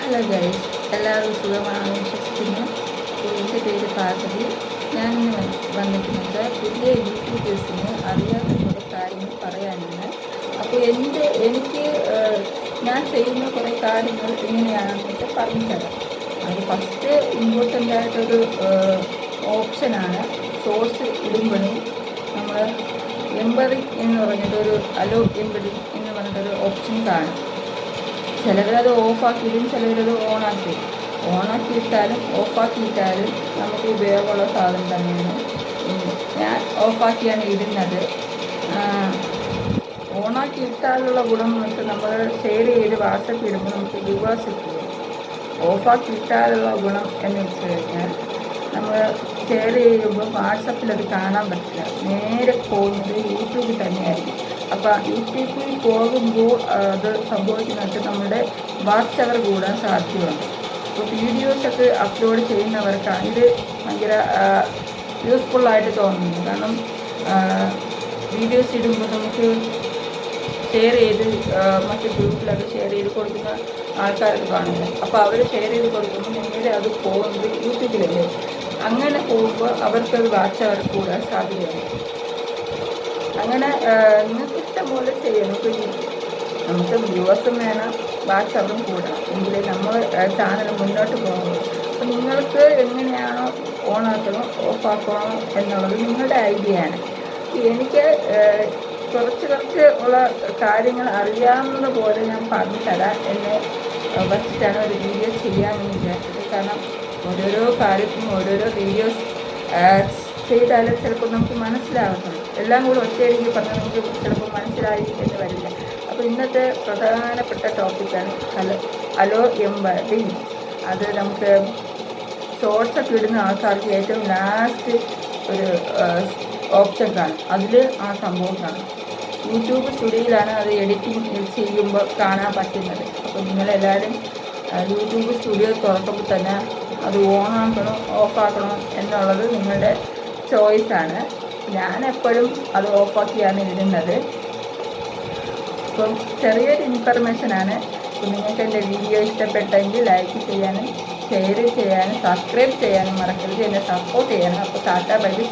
Hello guys, എല്ലാവരും സുഖമാണെന്ന് വിശ്വസിക്കുന്നു. എൻ്റെ പേര് പാർവതി. ഞാനിന്ന് വന്നിരിക്കുന്നത് പുതിയ യൂട്യൂബേഴ്സിന് അറിയാത്ത കുറേ കാര്യങ്ങൾ പറയാനാണ്. അപ്പോൾ എനിക്ക് ഞാൻ ചെയ്യുന്ന കുറേ കാര്യങ്ങൾ എങ്ങനെയാണെന്നൊക്കെ പറഞ്ഞു തരാം. അത് ഫസ്റ്റ് ഇമ്പോർട്ടൻ്റ് ആയിട്ടൊരു ഓപ്ഷനാണ്. ഷോർട്സ് ഇടുമ്പോഴും നമ്മൾ എംബറിങ് എന്ന് പറഞ്ഞിട്ടൊരു അലോ എംബറിങ് എന്ന് പറഞ്ഞിട്ടൊരു ഓപ്ഷൻ കാണും. ചിലവരത് ഓഫാക്കിയിടും, ചിലവരത് ഓണാക്കിയിട്ടാലും ഓഫാക്കിയിട്ടാലും നമുക്ക് ഉപയോഗമുള്ള സാധനം തന്നെയാണ്. ഞാൻ ഓഫാക്കിയാണ് ഇടുന്നത്. ഓണാക്കിയിട്ടാലുള്ള ഗുണം എന്ന് വെച്ചാൽ നമ്മൾ ഷെയർ ചെയ്ത് വാട്സപ്പ് ഇടുമ്പോൾ നമുക്ക് വ്യൂവേഴ്സ് കിട്ടും. ഓഫാക്കിയിട്ടാലുള്ള ഗുണം എന്ന് വെച്ച് കഴിഞ്ഞാൽ നമ്മൾ ഷെയർ ചെയ്യുമ്പോൾ വാട്സപ്പിൽ അത് കാണാൻ പറ്റില്ല, നേരെ പോകുന്നത് യൂട്യൂബിൽ തന്നെയായിരിക്കും. അപ്പോൾ യൂട്യൂബിൽ പോകുമ്പോൾ അത് സംഭവിക്കുന്നത് നമ്മുടെ വാച്ച് അവർ കൂടാൻ സാധ്യതയുണ്ട്. അപ്പോൾ വീഡിയോസൊക്കെ അപ്ലോഡ് ചെയ്യുന്നവർക്കാണ് ഇത് ഭയങ്കര യൂസ്ഫുള്ളായിട്ട് തോന്നുന്നത്. കാരണം വീഡിയോസ് ഇടുമ്പോൾ നമുക്ക് ഷെയർ ചെയ്ത് മറ്റ് ഗ്രൂപ്പിലൊക്കെ ഷെയർ ചെയ്ത് കൊടുക്കുന്ന ആൾക്കാരൊക്കെ കാണില്ല. അപ്പോൾ അവർ ഷെയർ ചെയ്ത് കൊടുക്കുമ്പോൾ നേരെ അത് പോകുന്നത് യൂട്യൂബിലല്ലേ. അങ്ങനെ പോകുമ്പോൾ അവർക്കത് വാച്ച് അവർ കൂടാൻ സാധ്യതയുണ്ട്. അങ്ങനെ നിങ്ങൾക്ക് ഇഷ്ടം പോലെ ചെയ്യണം. നമുക്ക് വ്യൂവേഴ്സും വേണം, വാച്ച് അവറും കൂടണം, എങ്കിലേ നമ്മൾ ചാനൽ മുന്നോട്ട് പോകുള്ളൂ. അപ്പോൾ നിങ്ങൾക്ക് എങ്ങനെയാണോ ഓണാക്കണോ ഓഫാക്കണോ എന്നുള്ളത് നിങ്ങളുടെ ഐഡിയ ആണ്. എനിക്ക് കുറച്ച് ഉള്ള കാര്യങ്ങൾ അറിയാവുന്ന പോലെ ഞാൻ പറഞ്ഞു തരാം എന്നെ വച്ചിട്ടാണ് ഒരു വീഡിയോ ചെയ്യാമെന്ന് വിചാരിച്ചത്. കാരണം ഓരോരോ കാര്യത്തിനും ഓരോരോ വീഡിയോസ് ചെയ്താലും ചിലപ്പോൾ നമുക്ക് മനസ്സിലാവുന്നുള്ളൂ. എല്ലാം കൂടെ ഒറ്റയടിക്ക് പറഞ്ഞാൽ നമുക്ക് ചിലപ്പോൾ മനസ്സിലായി എന്ന് വരില്ല. അപ്പോൾ ഇന്നത്തെ പ്രധാനപ്പെട്ട ടോപ്പിക്കാണ് അലോ എംബറിങ്. അത് നമുക്ക് ഷോർട്സൊക്കെ ഇടുന്ന ആൾക്കാർക്ക് ഏറ്റവും ലാസ്റ്റ് ഒരു ഓപ്ഷൻ കാണും. അതിൽ ആ സംഭവം കാണും. യൂട്യൂബ് സ്റ്റുഡിയോയിലാണ് അത് എഡിറ്റിംഗ് ചെയ്യുമ്പോൾ കാണാൻ പറ്റുന്നത്. അപ്പോൾ നിങ്ങളെല്ലാവരും യൂട്യൂബ് സ്റ്റുഡിയോ തുറക്കുമ്പോൾ തന്നെ അത് ഓണാക്കണോ ഓഫാക്കണോ എന്നുള്ളത് നിങ്ങളുടെ ചോയ്സാണ്. ഞാൻ എപ്പോഴും അത് ഓഫാക്കിയാണ് ഇടുന്നത്. അപ്പം ചെറിയൊരു ഇൻഫർമേഷനാണ്. അപ്പം നിങ്ങൾക്ക് എൻ്റെ വീഡിയോ ഇഷ്ടപ്പെട്ടെങ്കിൽ ലൈക്ക് ചെയ്യാനും ഷെയർ ചെയ്യാനും സബ്സ്ക്രൈബ് ചെയ്യാനും മറക്കരുത്. എന്നെ സപ്പോർട്ട് ചെയ്യണം. അപ്പോൾ ടാറ്റ ബൈ ബൈ.